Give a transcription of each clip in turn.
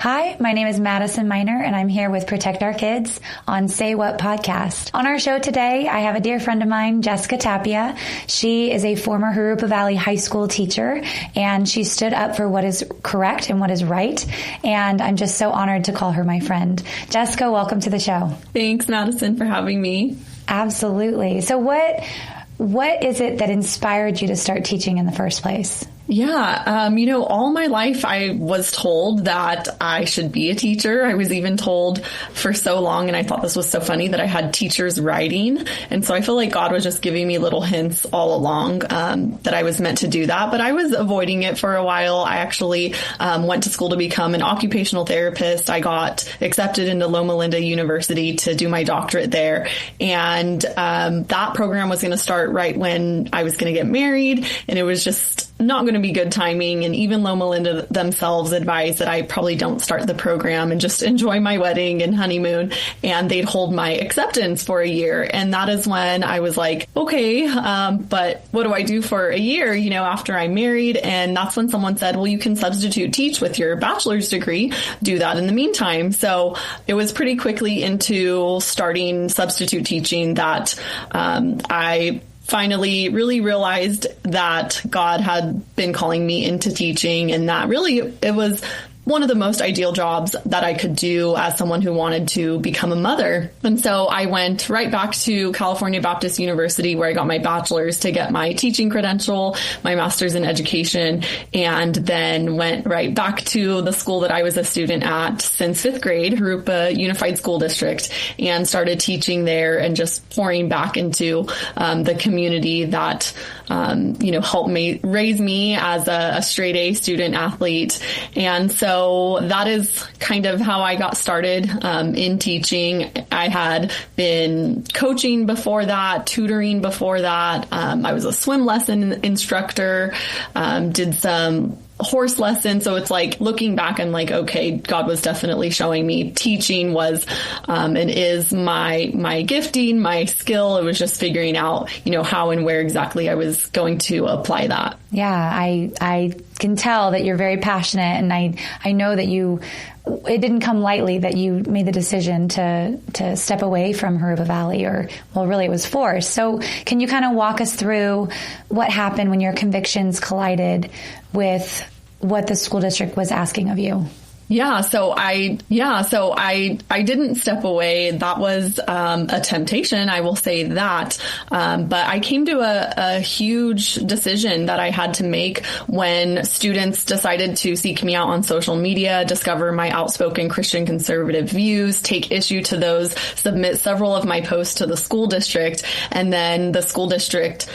Hi, my name is Madison Miner, and I'm here with Protect Our Kids on Say What podcast. On our show today, I have a dear friend of mine, Jessica Tapia. She is a former Jurupa Valley High School teacher, and she stood up for what is correct and what is right. And I'm just so honored to call her my friend. Jessica, welcome to the show. Thanks, Madison, for having me. Absolutely. So what is it that inspired you to start teaching in the first place? Yeah. All my life I was told that I should be a teacher. I was even told for so long, and I thought this was so funny, that I had teacher's writing. And so I feel like God was just giving me little hints all along that I was meant to do that. But I was avoiding it for a while. I actually went to school to become an occupational therapist. I got accepted into Loma Linda University to do my doctorate there. And that program was going to start right when I was going to get married. And it was just not going to be good timing. And even Loma Linda themselves advised that I probably don't start the program and just enjoy my wedding and honeymoon. And they'd hold my acceptance for a year. And that is when I was like, okay, but what do I do for a year, after I'm married? And that's when someone said, well, you can substitute teach with your bachelor's degree. Do that in the meantime. So it was pretty quickly into starting substitute teaching that I finally really realized that God had been calling me into teaching, and that really it was one of the most ideal jobs that I could do as someone who wanted to become a mother. And so I went right back to California Baptist University, where I got my bachelor's to get my teaching credential, my master's in education, and then went right back to the school that I was a student at since fifth grade, Jurupa Unified School District, and started teaching there and just pouring back into the community that helped me raise me as a straight A student athlete. And so that is kind of how I got started in teaching. I had been coaching before that, tutoring before that. I was a swim lesson instructor, did some horse lessons. So it's like looking back, I'm like, okay, God was definitely showing me teaching was and is my gifting, my skill. It was just figuring out, how and where exactly I was going to apply that. Yeah, I can tell that you're very passionate, and I know that it didn't come lightly that you made the decision to step away from Jurupa Valley, really it was forced. So can you kind of walk us through what happened when your convictions collided with what the school district was asking of you? So I didn't step away. That was a temptation, I will say that. But I came to a huge decision that I had to make when students decided to seek me out on social media, discover my outspoken Christian conservative views, take issue to those, submit several of my posts to the school district, and then the school district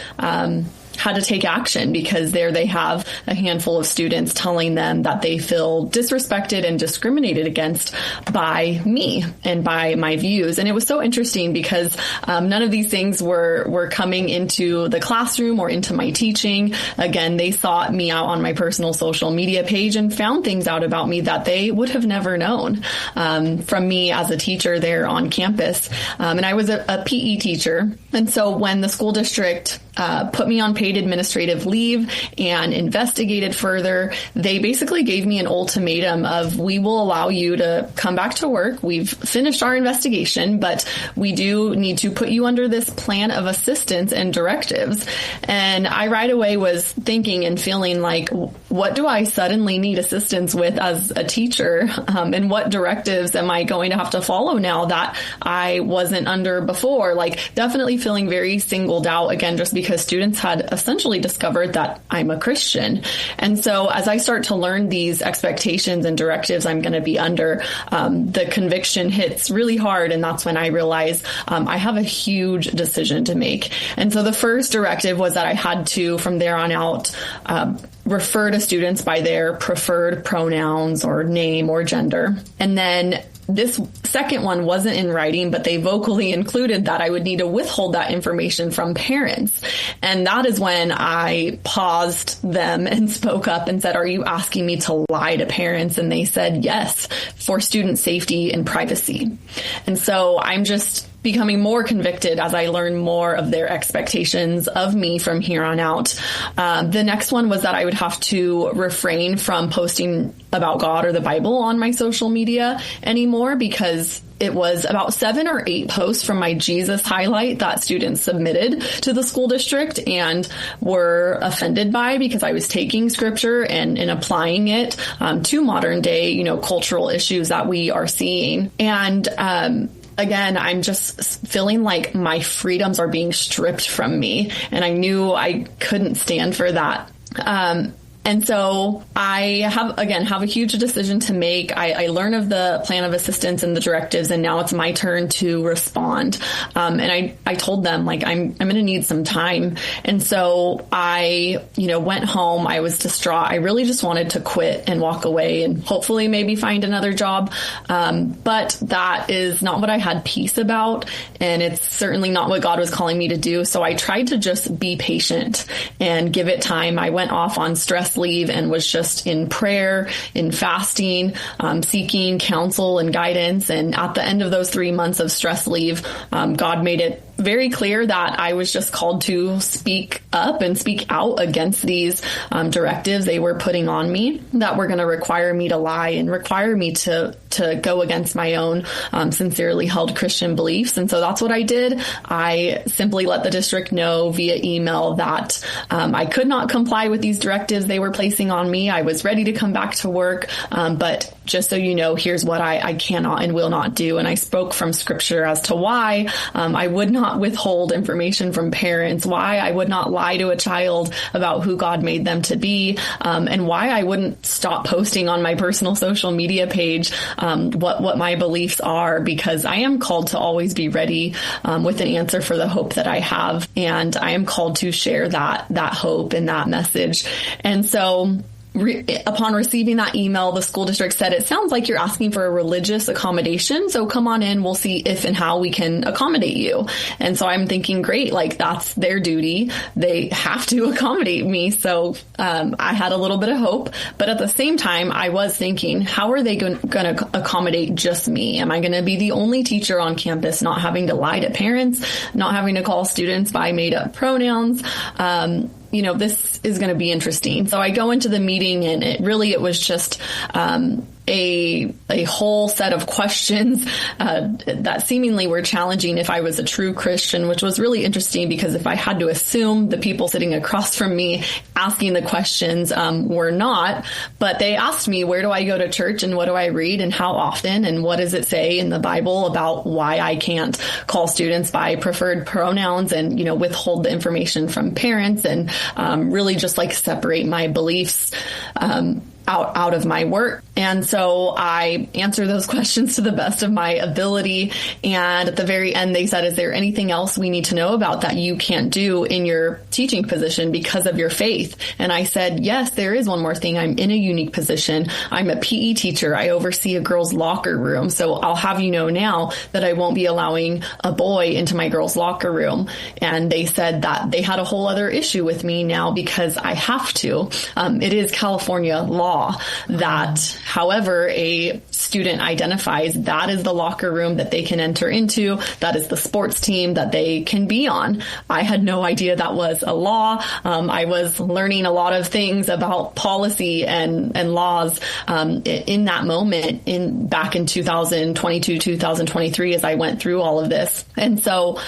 had to take action because there they have a handful of students telling them that they feel disrespected and discriminated against by me and by my views. And it was so interesting because none of these things were coming into the classroom or into my teaching. Again, they sought me out on my personal social media page and found things out about me that they would have never known from me as a teacher there on campus. And I was a PE teacher. And so when the school district put me on paid administrative leave and investigated further, they basically gave me an ultimatum of, we will allow you to come back to work. We've finished our investigation, but we do need to put you under this plan of assistance and directives. And I right away was thinking and feeling like, what do I suddenly need assistance with as a teacher? And what directives am I going to have to follow now that I wasn't under before? Like, definitely feeling very singled out again, just because students had essentially discovered that I'm a Christian. And so as I start to learn these expectations and directives I'm going to be under, the conviction hits really hard. And that's when I realized I have a huge decision to make. And so the first directive was that I had to, from there on out, refer to students by their preferred pronouns or name or gender. And then this second one wasn't in writing, but they vocally included that I would need to withhold that information from parents. And that is when I paused them and spoke up and said, are you asking me to lie to parents? And they said, yes, for student safety and privacy. And so I'm just becoming more convicted as I learned more of their expectations of me from here on out. The next one was that I would have to refrain from posting about God or the Bible on my social media anymore, because it was about 7 or 8 posts from my Jesus highlight that students submitted to the school district and were offended by, because I was taking scripture and applying it to modern day, cultural issues that we are seeing. And again, I'm just feeling like my freedoms are being stripped from me, and I knew I couldn't stand for that. And so I have a huge decision to make. I learn of the plan of assistance and the directives, and now it's my turn to respond. And I told them, I'm going to need some time. And so I, went home. I was distraught. I really just wanted to quit and walk away and hopefully maybe find another job. But that is not what I had peace about. And it's certainly not what God was calling me to do. So I tried to just be patient and give it time. I went off on stress leave and was just in prayer, in fasting, seeking counsel and guidance. And at the end of those 3 months of stress leave, God made it very clear that I was just called to speak up and speak out against these directives they were putting on me that were going to require me to lie and require me to go against my own sincerely held Christian beliefs. And so that's what I did. I simply let the district know via email that I could not comply with these directives they were placing on me. I was ready to come back to work, but just so you know, here's what I cannot and will not do. And I spoke from scripture as to why I would not withhold information from parents, why I would not lie to a child about who God made them to be, and why I wouldn't stop posting on my personal social media page what my beliefs are, because I am called to always be ready with an answer for the hope that I have. And I am called to share that hope and that message. And so upon receiving that email, the school district said, it sounds like you're asking for a religious accommodation. So come on in. We'll see if and how we can accommodate you. And so I'm thinking, great, that's their duty. They have to accommodate me. So I had a little bit of hope. But at the same time, I was thinking, how are they going to accommodate just me? Am I going to be the only teacher on campus not having to lie to parents, not having to call students by made up pronouns? This is going to be interesting. So I go into the meeting, and it was just a whole set of questions that seemingly were challenging if I was a true Christian, which was really interesting, because if I had to assume the people sitting across from me asking the questions were not, but they asked me, where do I go to church and what do I read and how often and what does it say in the Bible about why I can't call students by preferred pronouns and, withhold the information from parents and really just separate my beliefs out of my work. And so I answer those questions to the best of my ability. And at the very end, they said, is there anything else we need to know about that you can't do in your teaching position because of your faith? And I said, yes, there is one more thing. I'm in a unique position. I'm a PE teacher. I oversee a girls' locker room. So I'll have you know now that I won't be allowing a boy into my girls' locker room. And they said that they had a whole other issue with me now because I have to. It is California law that however a student identifies, that is the locker room that they can enter into. That is the sports team that they can be on. I had no idea that was a law. I was learning a lot of things about policy and laws in that moment back in 2022, 2023, as I went through all of this. And so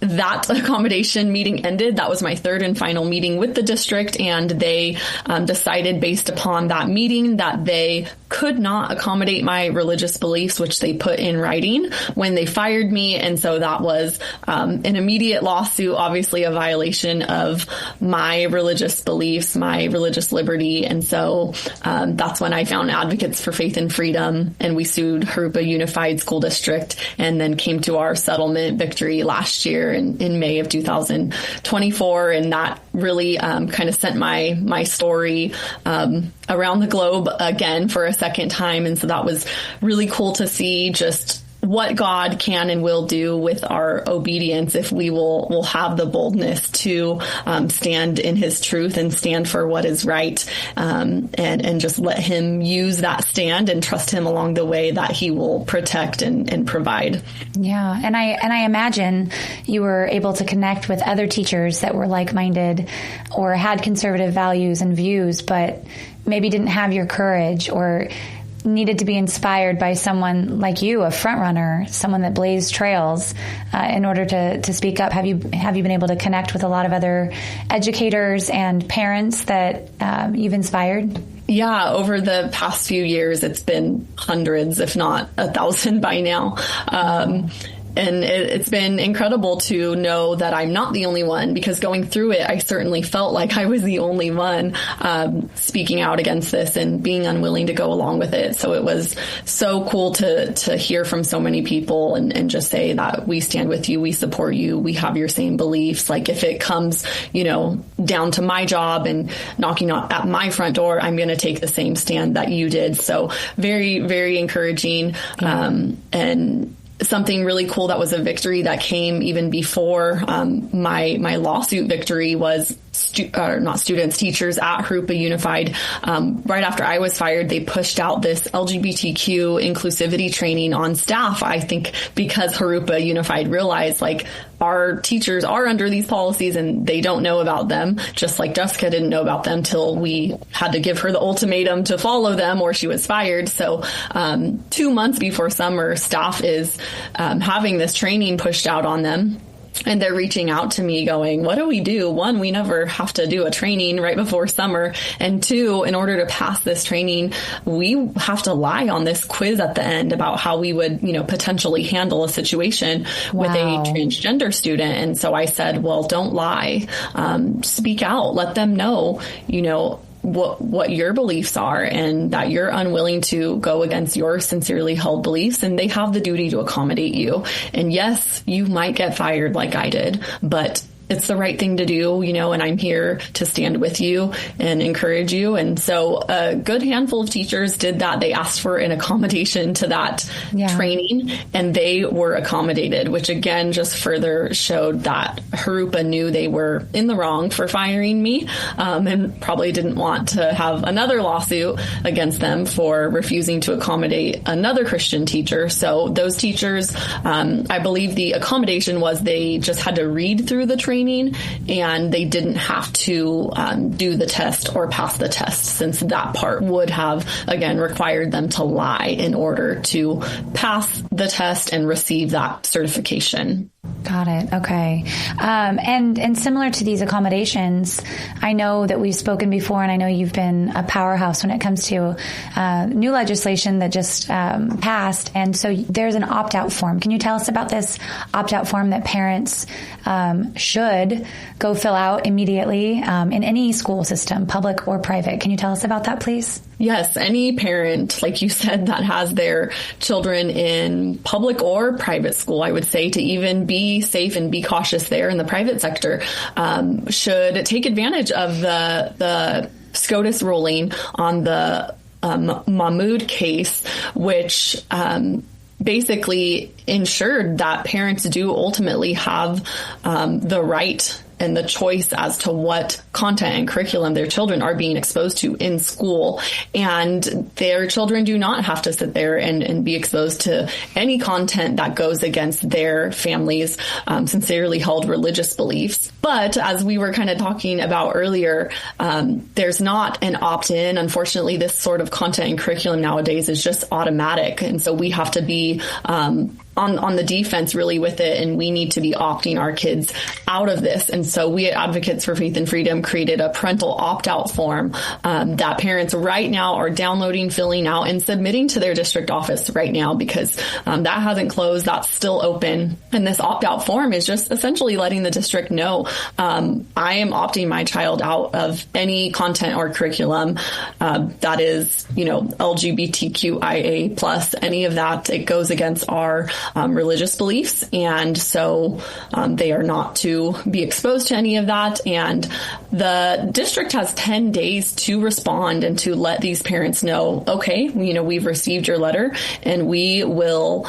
that accommodation meeting ended. That was my third and final meeting with the district, and they decided based upon that meeting that they could not accommodate my religious beliefs, which they put in writing when they fired me. And so that was an immediate lawsuit, obviously a violation of my religious beliefs, my religious liberty. And so that's when I found advocates for faith and freedom, and we sued Jurupa Unified School District, and then came to our settlement victory last year in May of 2024. And that really kind of sent my story around the globe again for a second time. And so that was really cool to see just what God can and will do with our obedience if we will have the boldness to stand in his truth and stand for what is right, and just let him use that stand and trust him along the way that he will protect and provide. Yeah. And I imagine you were able to connect with other teachers that were like-minded or had conservative values and views, but maybe didn't have your courage or needed to be inspired by someone like you, a front runner, someone that blazed trails in order to speak up. Have you been able to connect with a lot of other educators and parents that you've inspired? Yeah, over the past few years, it's been hundreds, if not 1,000 by now. And it's been incredible to know that I'm not the only one, because going through it, I certainly felt like I was the only one speaking out against this and being unwilling to go along with it. So it was so cool to hear from so many people and just say that we stand with you, we support you, we have your same beliefs. Like if it comes, down to my job and knocking at my front door, I'm going to take the same stand that you did. So very, very encouraging. And something really cool that was a victory that came even before my lawsuit victory was teachers at Jurupa Unified. Right after I was fired, they pushed out this LGBTQ inclusivity training on staff. I think because Jurupa Unified realized our teachers are under these policies and they don't know about them, just like Jessica didn't know about them till we had to give her the ultimatum to follow them or she was fired. So 2 months before summer, staff is having this training pushed out on them. And they're reaching out to me going, what do we do? One, we never have to do a training right before summer. And two, in order to pass this training, we have to lie on this quiz at the end about how we would, potentially handle a situation with a transgender student. And so I said, well, don't lie. Speak out. Let them know, what your beliefs are and that you're unwilling to go against your sincerely held beliefs, and they have the duty to accommodate you. And yes, you might get fired like I did, but it's the right thing to do, and I'm here to stand with you and encourage you. And so a good handful of teachers did that. They asked for an accommodation to that training, and they were accommodated, which again, just further showed that Jurupa knew they were in the wrong for firing me, and probably didn't want to have another lawsuit against them for refusing to accommodate another Christian teacher. So those teachers, I believe the accommodation was they just had to read through the training, and they didn't have to do the test or pass the test, since that part would have, again, required them to lie in order to pass the test and receive that certification. Got it. Okay. And similar to these accommodations, I know that we've spoken before, and I know you've been a powerhouse when it comes to new legislation that just passed. And so there's an opt-out form. Can you tell us about this opt-out form that parents should go fill out immediately in any school system, public or private? Can you tell us about that, please? Yes, any parent, like you said, that has their children in public or private school, I would say, to even be safe and be cautious there in the private sector, should take advantage of the SCOTUS ruling on the Mahmoud case, which basically ensured that parents do ultimately have the right and the choice as to what content and curriculum their children are being exposed to in school. And their children do not have to sit there and be exposed to any content that goes against their family's sincerely held religious beliefs. But as we were kind of talking about earlier, there's not an opt-in. Unfortunately, this sort of content and curriculum nowadays is just automatic. And so we have to be on the defense really with it, and we need to be opting our kids out of this. And so we at Advocates for Faith and Freedom created a parental opt-out form that parents right now are downloading, filling out, and submitting to their district office right now, because that hasn't closed. That's still open. And this opt-out form is just essentially letting the district know, I am opting my child out of any content or curriculum that is, LGBTQIA+, any of that. It goes against our religious beliefs. And so they are not to be exposed to any of that. And the district has 10 days to respond and to let these parents know, okay, we've received your letter and we will,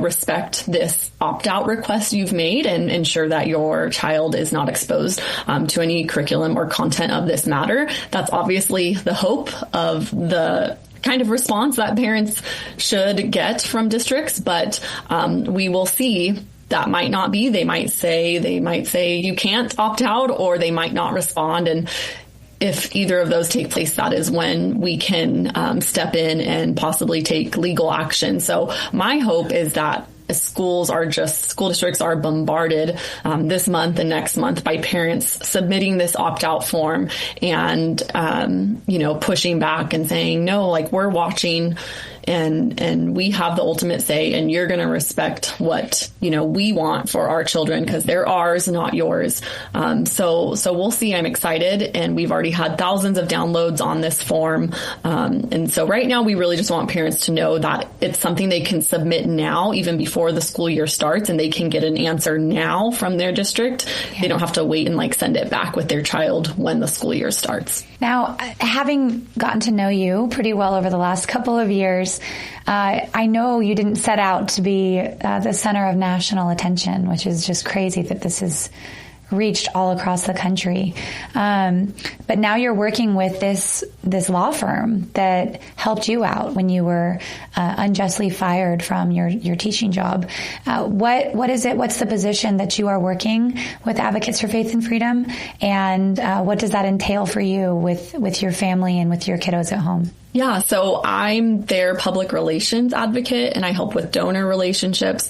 respect this opt-out request you've made and ensure that your child is not exposed to any curriculum or content of this matter. That's obviously the hope of the kind of response that parents should get from districts, but we will see. That might not be. They might say you can't opt out, or they might not respond. And if either of those take place, that is when we can step in and possibly take legal action. So my hope is that school districts are bombarded this month and next month by parents submitting this opt-out form and, pushing back and saying, no, we're watching and we have the ultimate say, and you're going to respect what, we want for our children because they're ours, not yours. So we'll see. I'm excited, and we've already had thousands of downloads on this form. And so right now we really just want parents to know that it's something they can submit now, even before the school year starts, and they can get an answer now from their district. Yeah. They don't have to wait and send it back with their child when the school year starts. Now, having gotten to know you pretty well over the last couple of years, I know you didn't set out to be the center of national attention, which is just crazy that this is reached all across the country. But now you're working with this law firm that helped you out when you were unjustly fired from your teaching job. What is it? What's the position that you are working with Advocates for Faith and Freedom? And what does that entail for you with your family and with your kiddos at home? Yeah, so I'm their public relations advocate, and I help with donor relationships.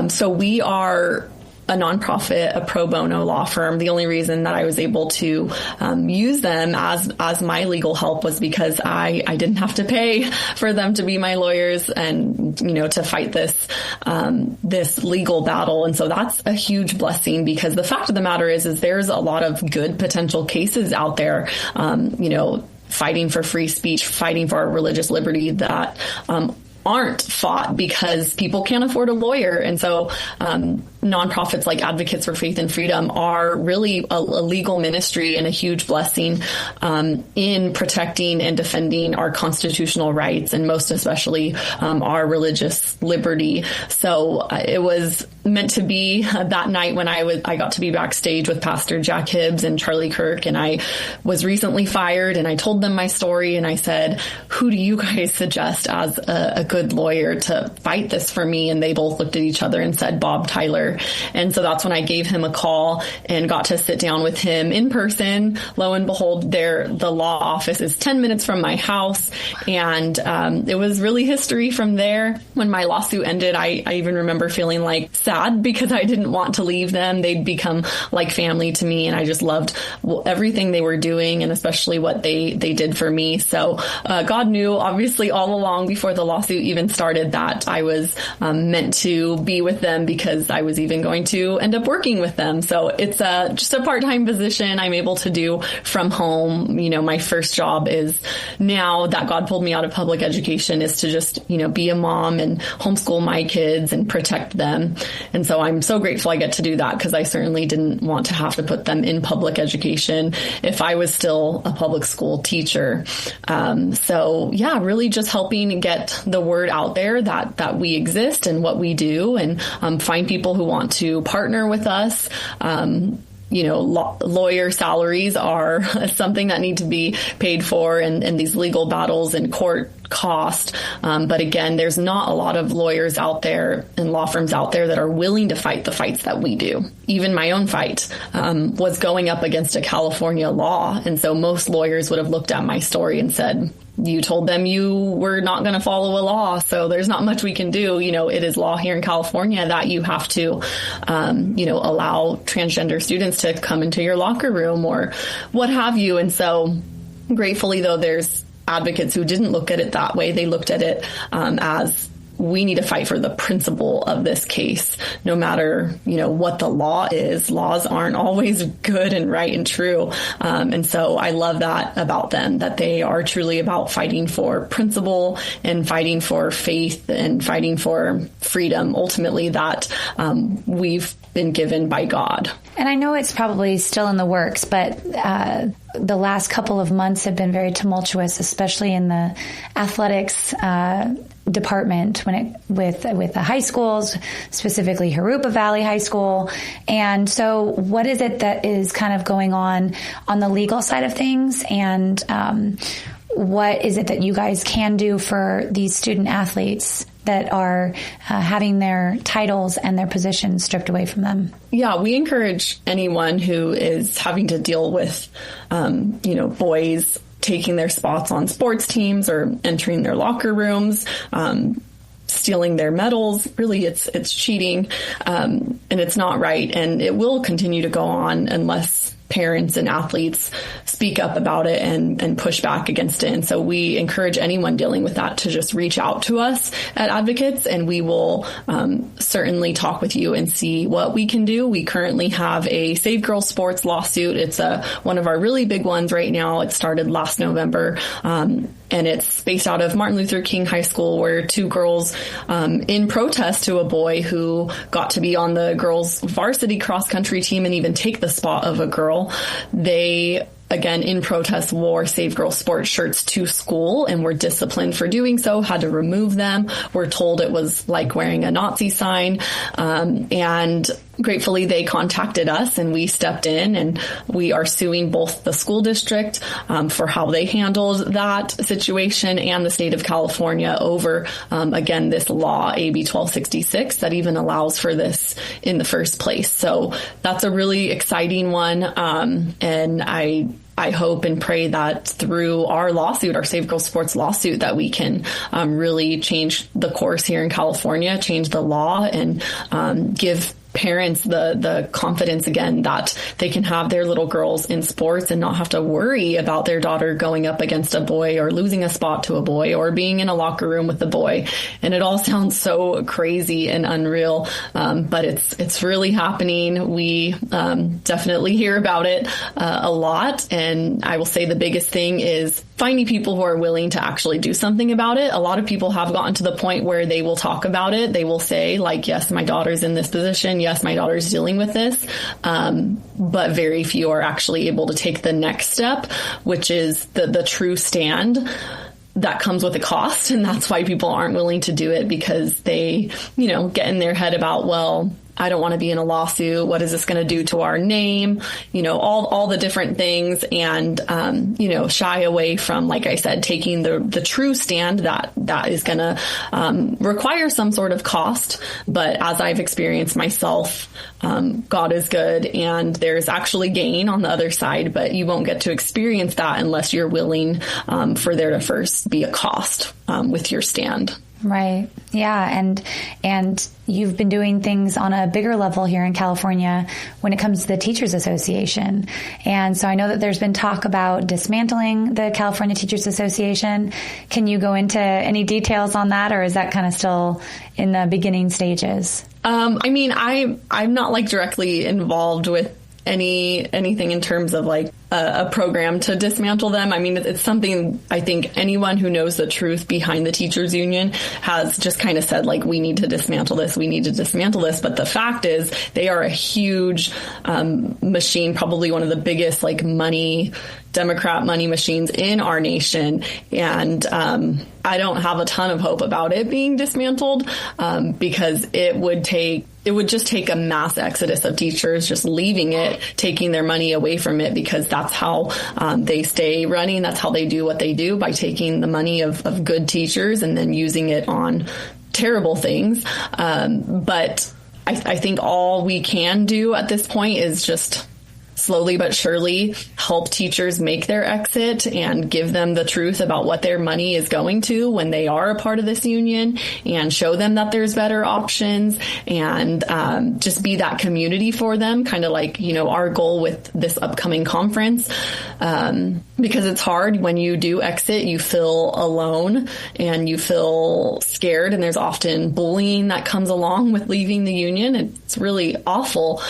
So we are a nonprofit, a pro bono law firm. The only reason that I was able to use them as my legal help was because I didn't have to pay for them to be my lawyers and, to fight this legal battle. And so that's a huge blessing, because the fact of the matter is there's a lot of good potential cases out there, fighting for free speech, fighting for our religious liberty that aren't fought because people can't afford a lawyer. And so nonprofits like Advocates for Faith and Freedom are really a legal ministry and a huge blessing in protecting and defending our constitutional rights, and most especially our religious liberty. So it was meant to be that night when I got to be backstage with Pastor Jack Hibbs and Charlie Kirk, and I was recently fired, and I told them my story, and I said, who do you guys suggest as a good lawyer to fight this for me? And they both looked at each other and said, Bob Tyler. And so that's when I gave him a call and got to sit down with him in person. Lo and behold, the law office is 10 minutes from my house. And it was really history from there. When my lawsuit ended, I even remember feeling sad because I didn't want to leave them. They'd become like family to me, and I just loved everything they were doing, and especially what they did for me. So God knew, obviously, all along before the lawsuit even started, that I was meant to be with them, because I was even going to end up working with them. So it's just a part-time position I'm able to do from home. My first job is, now that God pulled me out of public education, is to just, be a mom and homeschool my kids and protect them. And so I'm so grateful I get to do that, because I certainly didn't want to have to put them in public education if I was still a public school teacher. So yeah, really just helping get the word out there that we exist and what we do, and find people who want to partner with us. Lawyer salaries are something that need to be paid for, and these legal battles and court cost. But again, there's not a lot of lawyers out there and law firms out there that are willing to fight the fights that we do. Even my own fight was going up against a California law. And so most lawyers would have looked at my story and said, you told them you were not going to follow a law, so there's not much we can do. It is law here in California that you have to, allow transgender students to come into your locker room or what have you. And so gratefully, though, there's advocates who didn't look at it that way. They looked at it as we need to fight for the principle of this case, no matter, what the law is. Laws aren't always good and right and true. And so I love that about them, that they are truly about fighting for principle and fighting for faith and fighting for freedom, ultimately, that we've been given by God. And I know it's probably still in the works, but the last couple of months have been very tumultuous, especially in the athletics department with the high schools, specifically Jurupa Valley High School. And so what is it that is kind of going on the legal side of things? And what is it that you guys can do for these student athletes that are having their titles and their positions stripped away from them? Yeah, we encourage anyone who is having to deal with, boys taking their spots on sports teams or entering their locker rooms, stealing their medals. Really, it's cheating, and it's not right. And it will continue to go on unless parents and athletes speak up about it and push back against it. And so we encourage anyone dealing with that to just reach out to us at Advocates, and we will certainly talk with you and see what we can do. We currently have a Save Girls Sports lawsuit. It's one of our really big ones right now. It started last November, and it's based out of Martin Luther King High School, where two girls, in protest to a boy who got to be on the girls' varsity cross country team and even take the spot of a girl, they, again, in protest, wore Save Girls Sports shirts to school and were disciplined for doing so, had to remove them. We're told it was like wearing a Nazi sign. And gratefully, they contacted us and we stepped in, and we are suing both the school district for how they handled that situation and the state of California over, again, this law, AB 1266, that even allows for this in the first place. So that's a really exciting one. And I hope and pray that through our lawsuit, our Save Girls Sports lawsuit, that we can really change the course here in California, change the law, and give parents the confidence again that they can have their little girls in sports and not have to worry about their daughter going up against a boy or losing a spot to a boy or being in a locker room with a boy. And it all sounds so crazy and unreal, but it's really happening. We definitely hear about it a lot. And I will say the biggest thing is finding people who are willing to actually do something about it. A lot of people have gotten to the point where they will talk about it. They will say, like, yes, my daughter's in this position. Yes, my daughter's dealing with this. But very few are actually able to take the next step, which is the true stand. That comes with a cost. And that's why people aren't willing to do it, because they, get in their head about, well, I don't want to be in a lawsuit. What is this going to do to our name? All the different things, and, shy away from, like I said, taking the true stand that is going to require some sort of cost. But as I've experienced myself, God is good, and there's actually gain on the other side, but you won't get to experience that unless you're willing for there to first be a cost with your stand. Right. Yeah. And you've been doing things on a bigger level here in California when it comes to the Teachers Association. And so I know that there's been talk about dismantling the California Teachers Association. Can you go into any details on that, or is that kind of still in the beginning stages? I'm not directly involved with anything in terms of a program to dismantle them. I mean, it's something I think anyone who knows the truth behind the teachers union has just kind of said, we need to dismantle this. We need to dismantle this. But the fact is they are a huge machine, probably one of the biggest Democrat money machines in our nation. And I don't have a ton of hope about it being dismantled because it would just take a mass exodus of teachers just leaving it, taking their money away from it, because that's how they stay running. That's how they do what they do, by taking the money of good teachers and then using it on terrible things. But I think all we can do at this point is just slowly but surely help teachers make their exit and give them the truth about what their money is going to when they are a part of this union, and show them that there's better options, and just be that community for them, kind of our goal with this upcoming conference. because it's hard when you do exit, you feel alone and you feel scared, and there's often bullying that comes along with leaving the union. It's really awful.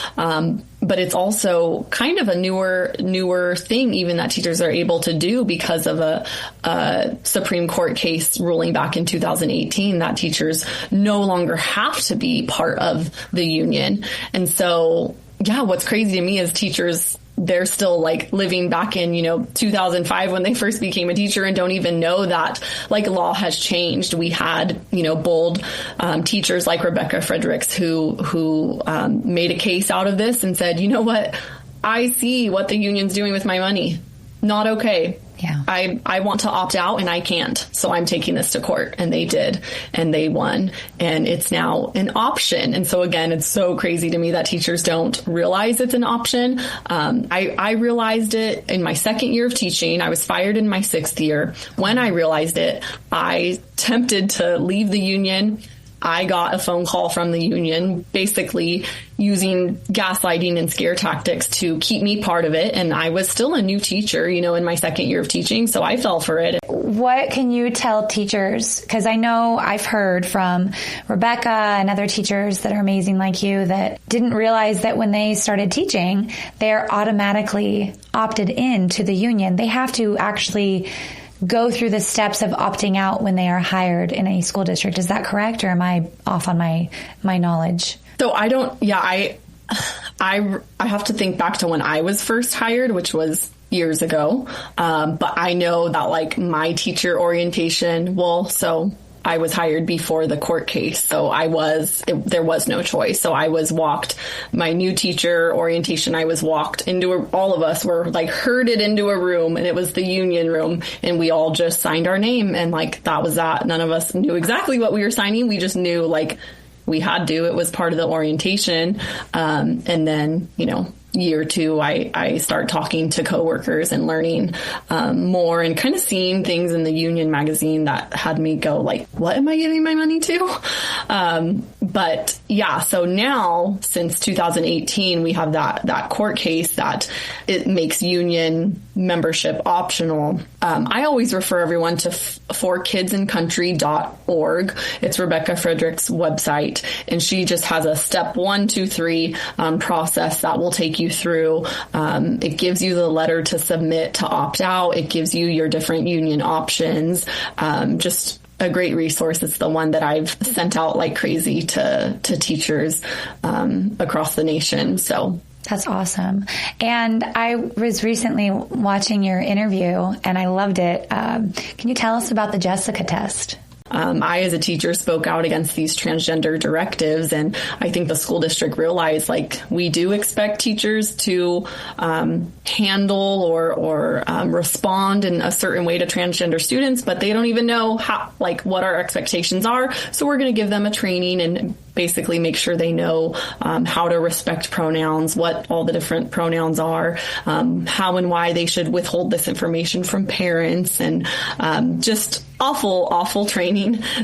But it's also kind of a newer thing even that teachers are able to do because of a Supreme Court case ruling back in 2018 that teachers no longer have to be part of the union. And so, yeah, what's crazy to me is teachers, they're still like living back in, 2005 when they first became a teacher and don't even know that like law has changed. We had, bold teachers like Rebecca Fredericks who made a case out of this and said, you know what, I see what the union's doing with my money. Not okay. Yeah. I want to opt out and I can't. So I'm taking this to court. And they did. And they won. And it's now an option. And so again, it's so crazy to me that teachers don't realize it's an option. I realized it in my second year of teaching. I was fired in my 6th year. When I realized it, I attempted to leave the union. I got a phone call from the union basically using gaslighting and scare tactics to keep me part of it. And I was still a new teacher, in my second year of teaching. So I fell for it. What can you tell teachers? Because I know I've heard from Rebecca and other teachers that are amazing like you that didn't realize that when they started teaching, they're automatically opted in to the union. They have to actually go through the steps of opting out when they are hired in a school district. Is that correct? Or am I off on my knowledge? So I have to think back to when I was first hired, which was years ago. But I know that like my teacher orientation, I was hired before the court case. So there was no choice. So I was walked my new teacher orientation. I was walked into all of us were like herded into a room, and it was the union room, and we all just signed our name. And like, that was that. None of us knew exactly what we were signing. We just knew like we had to, it was part of the orientation. And then, year 2, I start talking to coworkers and learning more and kind of seeing things in the union magazine that had me go like, what am I giving my money to? But yeah, so now since 2018, we have that court case that it makes union membership optional. I always refer everyone to forkidsincountry.org. It's Rebecca Fredericks' website, and she just has a step 1, 2, 3 process that will take you through. It gives you the letter to submit to opt out. It gives you your different union options. Just a great resource. It's the one that I've sent out like crazy to teachers across the nation. So that's awesome. And I was recently watching your interview and I loved it. Can you tell us about the Jessica test? I, as a teacher, spoke out against these transgender directives, and I think the school district realized, like, we do expect teachers to handle or respond in a certain way to transgender students, but they don't even know how, like, what our expectations are. So we're going to give them a training and basically make sure they know how to respect pronouns, what all the different pronouns are, how and why they should withhold this information from parents, and just awful training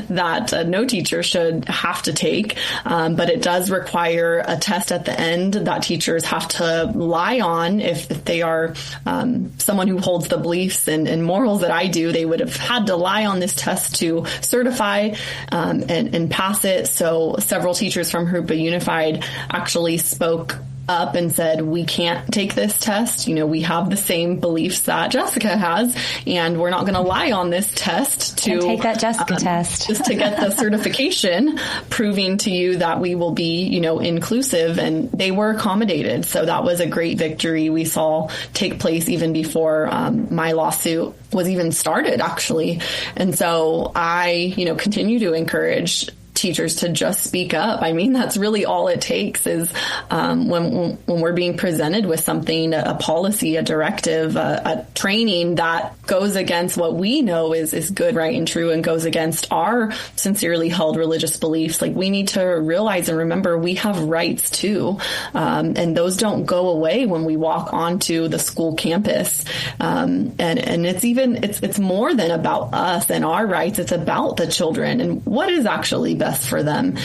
that no teacher should have to take. But it does require a test at the end that teachers have to lie on. If they are someone who holds the beliefs and morals that I do, they would have had to lie on this test to certify and pass it. So several teachers from Jurupa Unified actually spoke up and said, we can't take this test. You know, we have the same beliefs that Jessica has, and we're not going to lie on this test to take that Jessica test just to get the certification proving to you that we will be, you know, inclusive. And they were accommodated. So that was a great victory we saw take place even before my lawsuit was even started, actually. And so I, you know, continue to encourage teachers to just speak up. I mean, that's really all it takes is when we're being presented with something, a policy, a directive, a training that goes against what we know is good, right, and true, and goes against our sincerely held religious beliefs. Like, we need to realize and remember we have rights too, and those don't go away when we walk onto the school campus. And it's more than about us and our rights. It's about the children and what is actually best best for them?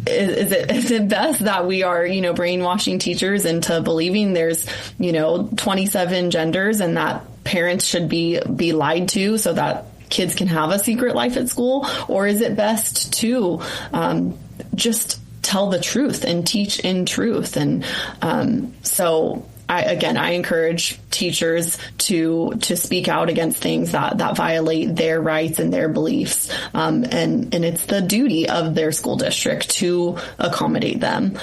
Is it best that we are, brainwashing teachers into believing there's, 27 genders and that parents should be lied to so that kids can have a secret life at school? Or is it best to just tell the truth and teach in truth? And so I encourage teachers to speak out against things that violate their rights and their beliefs. And it's the duty of their school district to accommodate them.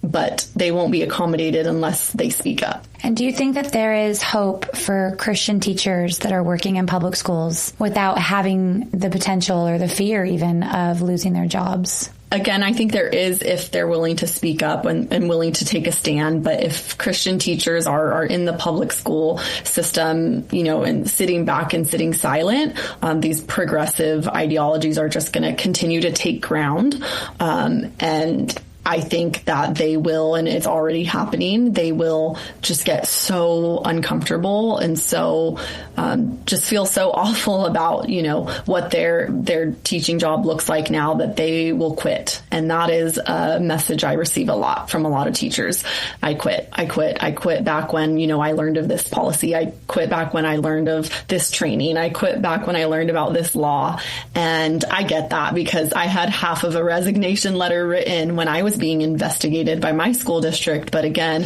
But they won't be accommodated unless they speak up. And do you think that there is hope for Christian teachers that are working in public schools without having the potential or the fear even of losing their jobs? Again, I think there is if they're willing to speak up and willing to take a stand. But if Christian teachers are in the public school system, and sitting back and sitting silent, these progressive ideologies are just going to continue to take ground. And I think that they will, and it's already happening, they will just get so uncomfortable and so just feel so awful about, what their teaching job looks like now that they will quit. And that is a message I receive a lot from a lot of teachers. I quit back when, I learned of this policy. I quit back when I learned of this training. I quit back when I learned about this law. And I get that because I had half of a resignation letter written when I was being investigated by my school district. But again,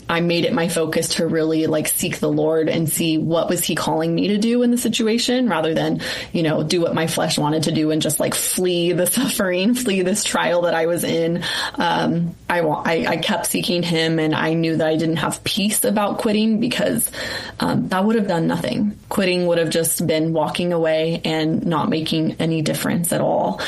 I made it my focus to really seek the Lord and see what was he calling me to do in the situation rather than, do what my flesh wanted to do and just flee the suffering, flee this trial that I was in. I kept seeking him, and I knew that I didn't have peace about quitting because that would have done nothing. Quitting would have just been walking away and not making any difference at all.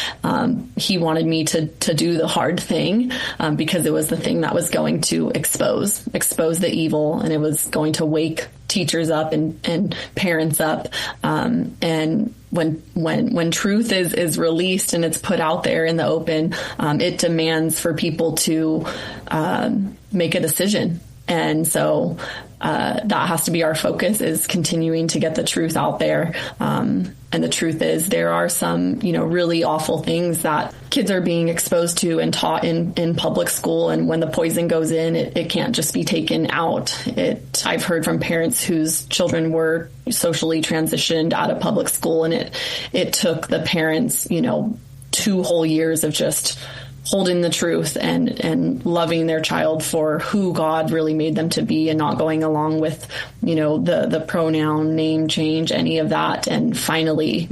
He wanted me to do the hard thing because it was the thing that was going to expose the evil, and it was going to wake teachers up and parents up. And when truth is released and it's put out there in the open, it demands for people to make a decision. And so that has to be our focus, is continuing to get the truth out there. And the truth is there are some, really awful things that kids are being exposed to and taught in public school. And when the poison goes in, it can't just be taken out. I've heard from parents whose children were socially transitioned out of public school, and it took the parents, 2 whole years of just holding the truth and loving their child for who God really made them to be, and not going along with, the pronoun name change, any of that. And finally,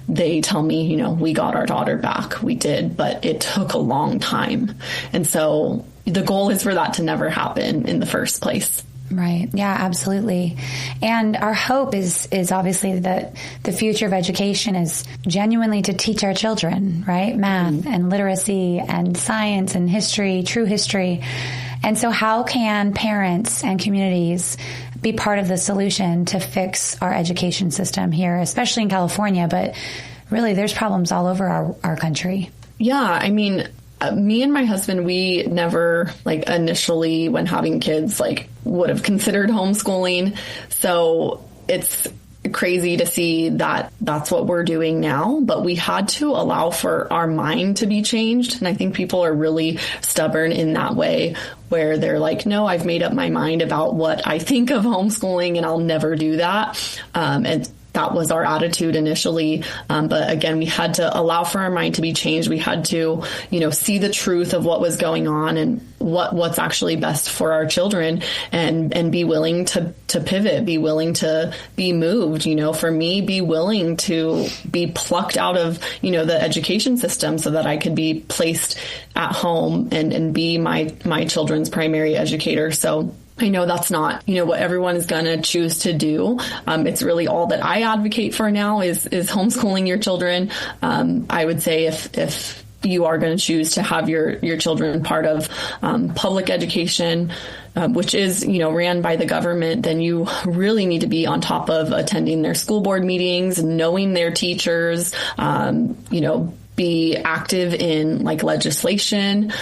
they tell me, we got our daughter back. We did, but it took a long time. And so the goal is for that to never happen in the first place. Right. Yeah, absolutely. And our hope is obviously that the future of education is genuinely to teach our children, right? Math and literacy and science and history, true history. And so how can parents and communities be part of the solution to fix our education system here, especially in California, but really there's problems all over our country? Yeah. I mean, me and my husband, we never initially when having kids, would have considered homeschooling. So it's crazy to see that that's what we're doing now, but we had to allow for our mind to be changed. And I think people are really stubborn in that way, where they're no, I've made up my mind about what I think of homeschooling and I'll never do that. And that was our attitude initially. But again, we had to allow for our mind to be changed. We had to, see the truth of what was going on and what's actually best for our children, and be willing to pivot, be willing to be moved. For me, be willing to be plucked out of, the education system so that I could be placed at home and be my children's primary educator. So I know that's not, what everyone is going to choose to do. It's really all that I advocate for now is homeschooling your children. I would say if you are going to choose to have your children part of public education, which is, ran by the government, then you really need to be on top of attending their school board meetings, knowing their teachers, be active in legislation.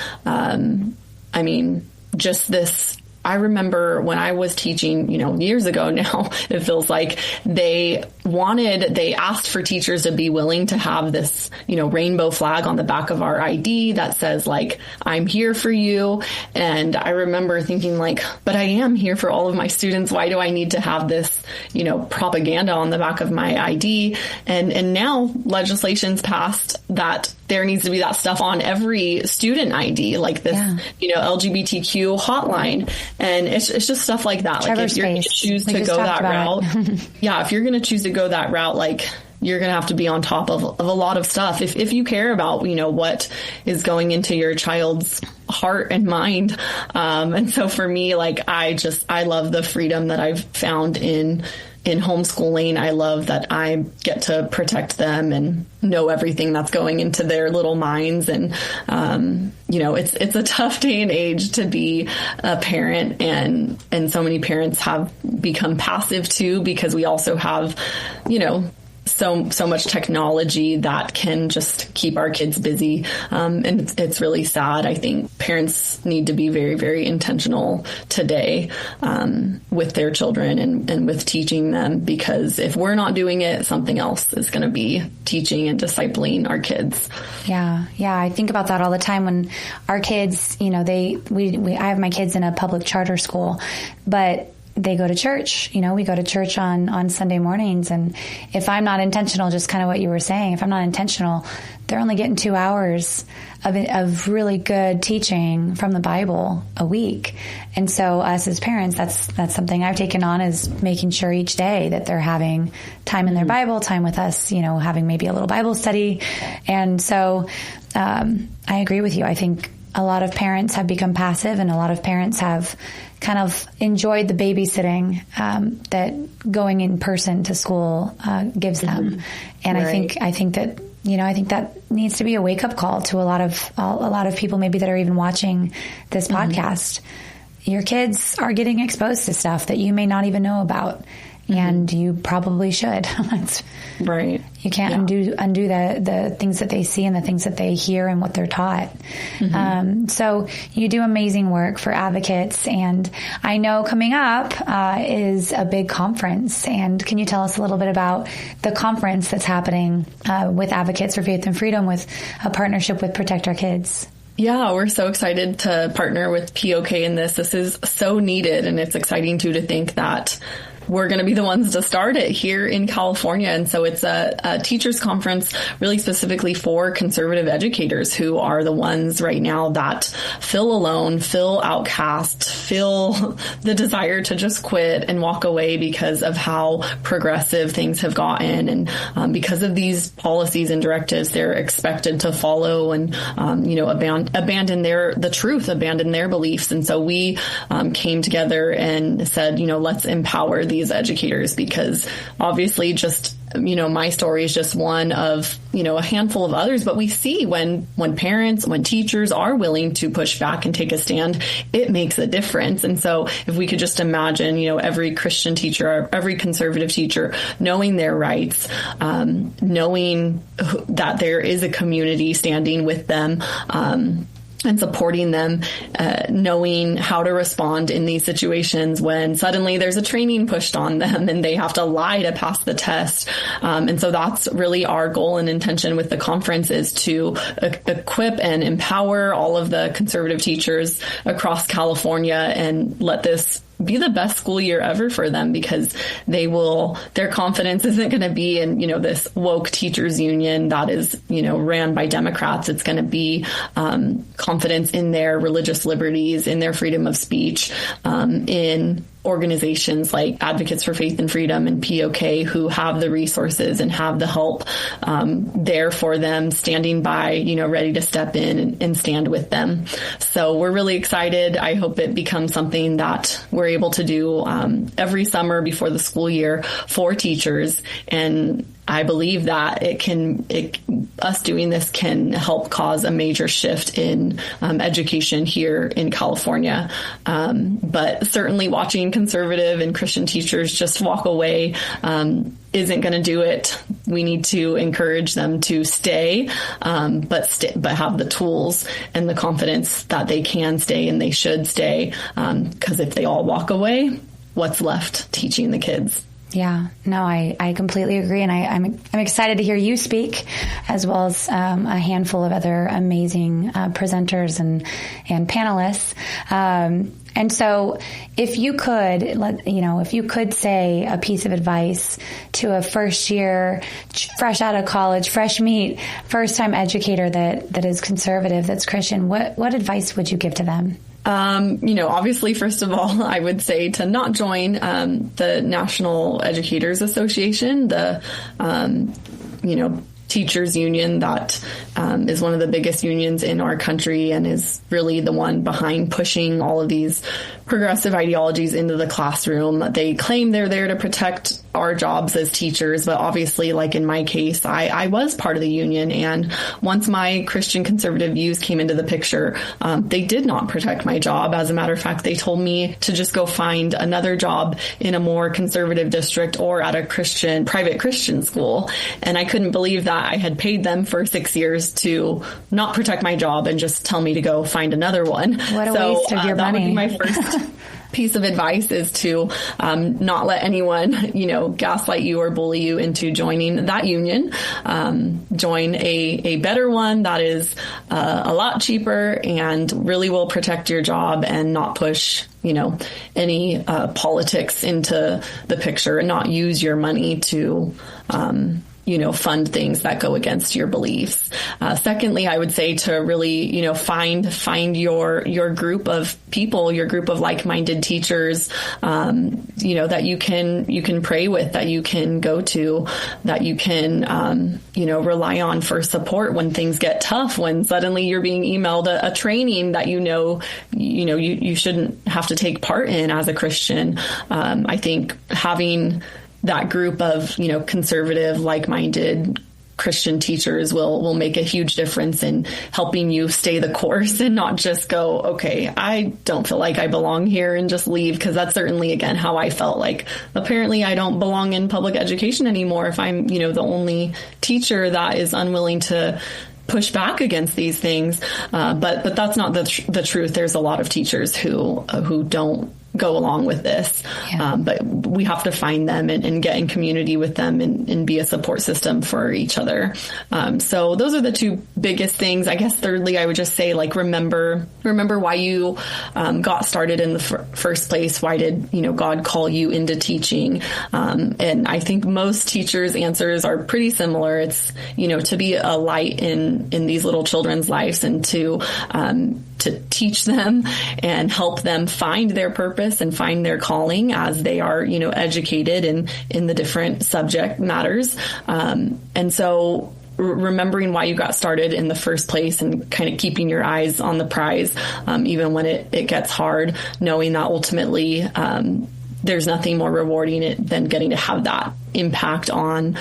Just this I remember when I was teaching, years ago now, it feels like they asked for teachers to be willing to have this, rainbow flag on the back of our ID that says like, I'm here for you. And I remember thinking like, but I am here for all of my students. Why do I need to have this, propaganda on the back of my ID? And now legislation's passed that there needs to be that stuff on every student ID, like this, LGBTQ hotline. And it's just stuff like that. Like if you're going to choose to go that route, if you're going to choose to go that route, like you're going to have to be on top of a lot of stuff. If you care about, what is going into your child's heart and mind. And so for me, like, I love the freedom that I've found in homeschooling. I love that I get to protect them and know everything that's going into their little minds. And, it's a tough day and age to be a parent, and so many parents have become passive too, because we also have, so much technology that can just keep our kids busy. And it's really sad. I think parents need to be very, very intentional today, with their children and with teaching them, because if we're not doing it, something else is going to be teaching and discipling our kids. Yeah. Yeah. I think about that all the time when our kids, I have my kids in a public charter school, but they go to church. We go to church on Sunday mornings. And if I'm not intentional, just kind of what you were saying, if I'm not intentional, they're only getting 2 hours of really good teaching from the Bible a week. And so us as parents, that's something I've taken on, is making sure each day that they're having time in their Bible, time with us, having maybe a little Bible study. And so, I agree with you. I think a lot of parents have become passive, and a lot of parents have kind of enjoyed the babysitting that going in person to school gives them. And right. I think that needs to be a wake up call to a lot of people maybe that are even watching this podcast. Your kids are getting exposed to stuff that you may not even know about. And you probably should. Right. You can't undo the things that they see and the things that they hear and what they're taught. So you do amazing work for advocates. And I know coming up is a big conference. And can you tell us a little bit about the conference that's happening with Advocates for Faith and Freedom, with a partnership with Protect Our Kids? Yeah, we're so excited to partner with POK in this. This is so needed, and it's exciting to think that we're going to be the ones to start it here in California. And so it's a teachers conference really specifically for conservative educators, who are the ones right now that feel alone, feel outcast, feel the desire to just quit and walk away because of how progressive things have gotten. And because of these policies and directives, they're expected to follow and, abandon the truth, abandon their beliefs. And so we came together and said, let's empower these educators, because obviously just, my story is just one of, a handful of others, but we see when parents, when teachers are willing to push back and take a stand, it makes a difference. And so if we could just imagine, every Christian teacher, every conservative teacher knowing their rights, knowing that there is a community standing with them, and supporting them, knowing how to respond in these situations when suddenly there's a training pushed on them and they have to lie to pass the test. And so that's really our goal and intention with the conference, is to equip and empower all of the conservative teachers across California and let this be the best school year ever for them, because their confidence isn't going to be in, this woke teachers union that is, ran by Democrats. It's going to be confidence in their religious liberties, in their freedom of speech, in organizations like Advocates for Faith and Freedom and POK, who have the resources and have the help there for them, standing by, ready to step in and stand with them. So we're really excited. I hope it becomes something that we're able to do every summer before the school year for teachers, and I believe that us doing this can help cause a major shift in education here in California. But certainly watching conservative and Christian teachers just walk away isn't going to do it. We need to encourage them to stay, but have the tools and the confidence that they can stay and they should stay. Because if they all walk away, what's left teaching the kids? Yeah, no, I completely agree. And I'm excited to hear you speak, as well as a handful of other amazing presenters and panelists. And so if you could say a piece of advice to a first year, fresh out of college, fresh meat, first time educator that is conservative, that's Christian, what advice would you give to them? Obviously, first of all, I would say to not join the National Educators Association, the teachers union that is one of the biggest unions in our country and is really the one behind pushing all of these progressive ideologies into the classroom. They claim they're there to protect our jobs as teachers, but obviously, like in my case, I was part of the union, and once my Christian conservative views came into the picture, they did not protect my job. As a matter of fact, they told me to just go find another job in a more conservative district or at a private Christian school, and I couldn't believe that I had paid them for 6 years to not protect my job and just tell me to go find another one. What a waste of your money. That would be my first piece of advice, is to not let anyone, gaslight you or bully you into joining that union. Join a better one that is a lot cheaper and really will protect your job and not push any politics into the picture, and not use your money to fund things that go against your beliefs. Secondly, I would say to really, find your group of people, your group of like-minded teachers, that you can pray with, that you can go to, that you can, rely on for support when things get tough, when suddenly you're being emailed a training that you shouldn't have to take part in as a Christian. I think having that group of, conservative, like-minded Christian teachers will make a huge difference in helping you stay the course and not just go, okay, I don't feel like I belong here, and just leave. Because that's certainly, again, how I felt. Like, apparently I don't belong in public education anymore if I'm, the only teacher that is unwilling to push back against these things. But that's not the truth. There's a lot of teachers who don't go along with this. Yeah. But we have to find them and get in community with them and be a support system for each other. So those are the two biggest things. I guess thirdly, I would just say, remember why you got started in the first place. Why did, God call you into teaching? And I think most teachers' answers are pretty similar. It's, to be a light in these little children's lives, and to teach them and help them find their purpose and find their calling as they are, educated in the different subject matters. And so remembering why you got started in the first place, and kind of keeping your eyes on the prize, even when it gets hard, knowing that ultimately, there's nothing more rewarding than getting to have that impact on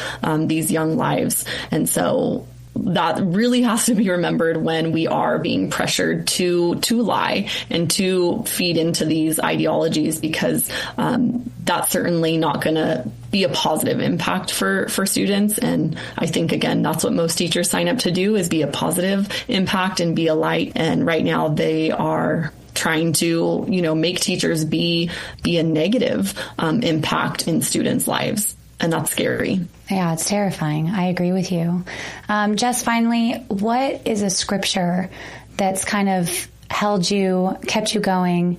these young lives. And so that really has to be remembered when we are being pressured to lie and to feed into these ideologies, because that's certainly not going to be a positive impact for students. And I think, again, that's what most teachers sign up to do, is be a positive impact and be a light. And right now they are trying to, make teachers be a negative impact in students' lives. And that's scary. Yeah, it's terrifying. I agree with you. Jess, finally, what is a scripture that's kind of kept you going,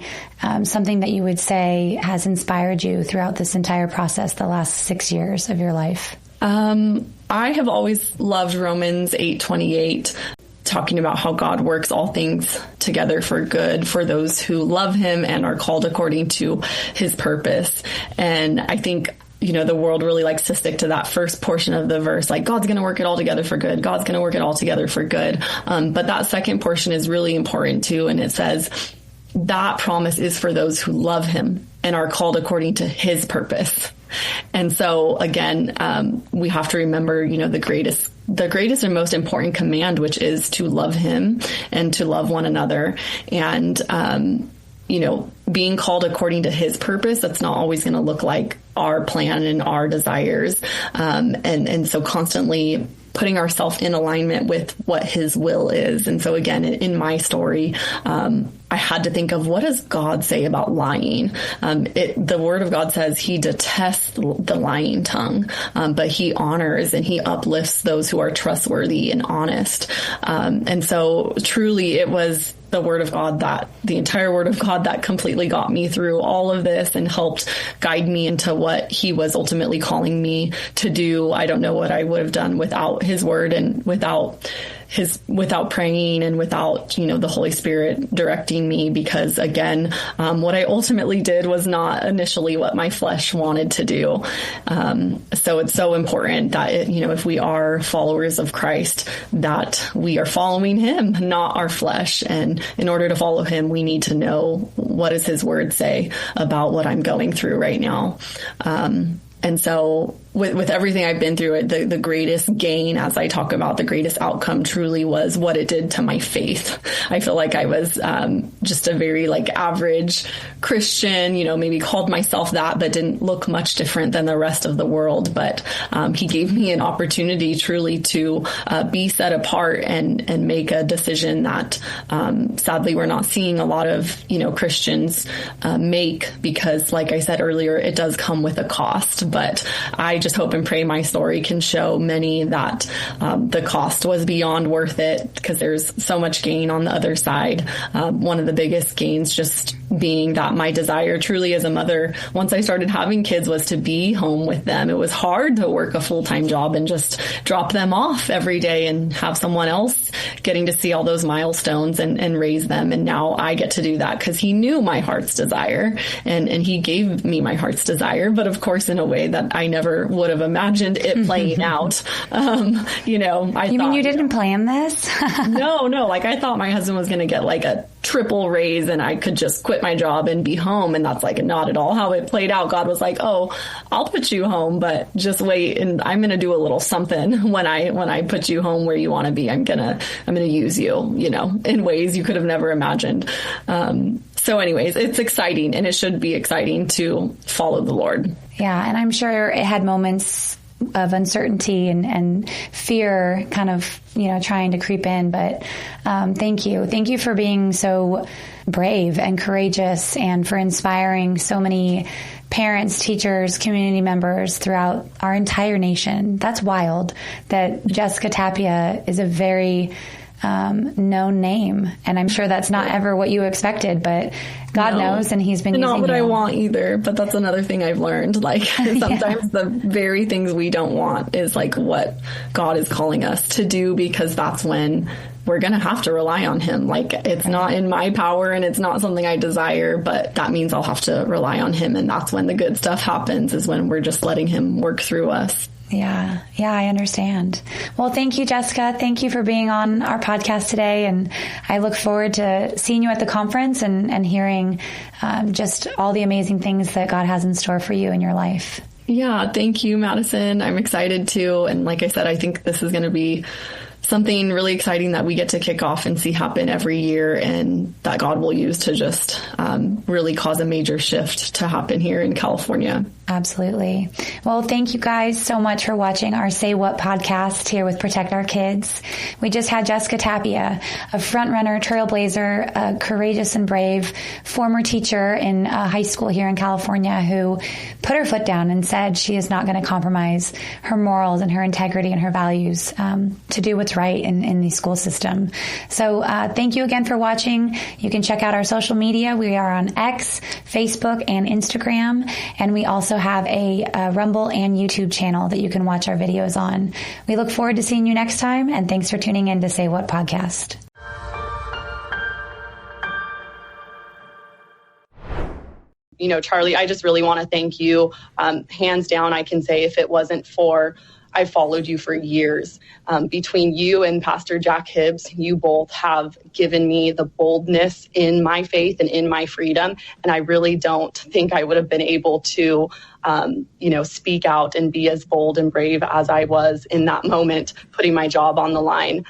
something that you would say has inspired you throughout this entire process, the last 6 years of your life? I have always loved Romans 8:28. Talking about how God works all things together for good for those who love him and are called according to his purpose. And I think, the world really likes to stick to that first portion of the verse, like God's going to work it all together for good. God's going to work it all together for good. But that second portion is really important too. And it says that promise is for those who love him and are called according to his purpose. And so again, we have to remember, the greatest and most important command, which is to love him and to love one another. And, being called according to his purpose, that's not always going to look like our plan and our desires. And so constantly putting ourselves in alignment with what his will is. And so again, in my story, I had to think of, what does God say about lying? The word of God says he detests the lying tongue, but he honors and he uplifts those who are trustworthy and honest. And so truly it was the entire word of God that completely got me through all of this and helped guide me into what he was ultimately calling me to do. I don't know what I would have done without his word and without praying and without, the Holy Spirit directing me, because again, what I ultimately did was not initially what my flesh wanted to do. So it's so important that if we are followers of Christ, that we are following him, not our flesh. And in order to follow him, we need to know, what does his word say about what I'm going through right now? And so with everything I've been through, the greatest gain, as I talk about, the greatest outcome truly was what it did to my faith. I feel like I was just a very average Christian, maybe called myself that, but didn't look much different than the rest of the world. But he gave me an opportunity truly to be set apart and make a decision that sadly we're not seeing a lot of, Christians make, because like I said earlier, it does come with a cost. But I just hope and pray my story can show many that the cost was beyond worth it, because there's so much gain on the other side. One of the biggest gains just being that my desire truly as a mother, once I started having kids, was to be home with them. It was hard to work a full-time job and just drop them off every day and have someone else getting to see all those milestones and raise them. And now I get to do that because he knew my heart's desire and he gave me my heart's desire, but of course in a way that I never would have imagined it playing out. You mean you didn't plan this? No. I thought my husband was going to get a triple raise and I could just quit my job and be home. And that's not at all how it played out. God was like, oh, I'll put you home, but just wait. And I'm going to do a little something when I put you home where you want to be. I'm going to use you, in ways you could have never imagined. So anyways, it's exciting, and it should be exciting to follow the Lord. Yeah. And I'm sure it had moments of uncertainty and fear kind of, trying to creep in. But thank you. Thank you for being so brave and courageous, and for inspiring so many parents, teachers, community members throughout our entire nation. That's wild that Jessica Tapia is a very known name. And I'm sure that's not ever what you expected, but God knows, and he's been using not what you. I want either, but that's another thing I've learned. Sometimes the very things we don't want is what God is calling us to do, because that's when we're going to have to rely on him. It's not in my power and it's not something I desire, but that means I'll have to rely on him. And that's when the good stuff happens, is when we're just letting him work through us. Yeah, I understand. Well, thank you, Jessica. Thank you for being on our podcast today. And I look forward to seeing you at the conference and hearing just all the amazing things that God has in store for you in your life. Yeah, thank you, Madison. I'm excited too. And like I said, I think this is going to be something really exciting that we get to kick off and see happen every year, and that God will use to just really cause a major shift to happen here in California. Absolutely. Well, thank you guys so much for watching our Say What podcast here with Protect Our Kids. We just had Jessica Tapia, a front-runner, trailblazer, a courageous and brave former teacher in a high school here in California, who put her foot down and said she is not going to compromise her morals and her integrity and her values to do what's right in the school system. So thank you again for watching. You can check out our social media. We are on X, Facebook, and Instagram, and we also have a Rumble and YouTube channel that you can watch our videos on. We look forward to seeing you next time, and thanks for tuning in to Say What Podcast. Charlie, I just really want to thank you. Hands down, I can say if it wasn't for I followed you for years. Between you and Pastor Jack Hibbs, you both have given me the boldness in my faith and in my freedom. And I really don't think I would have been able to, speak out and be as bold and brave as I was in that moment, putting my job on the line,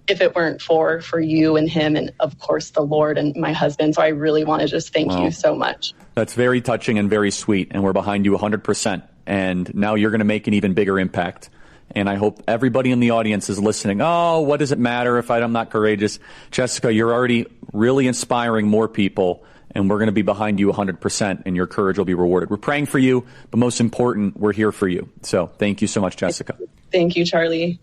if it weren't for you and him and, of course, the Lord and my husband. So I really want to just thank you so much. That's very touching and very sweet, and we're behind you 100%. And now you're going to make an even bigger impact. And I hope everybody in the audience is listening. Oh, what does it matter if I'm not courageous? Jessica, you're already really inspiring more people, and we're going to be behind you 100%, and your courage will be rewarded. We're praying for you, but most important, we're here for you. So thank you so much, Jessica. Thank you, Charlie.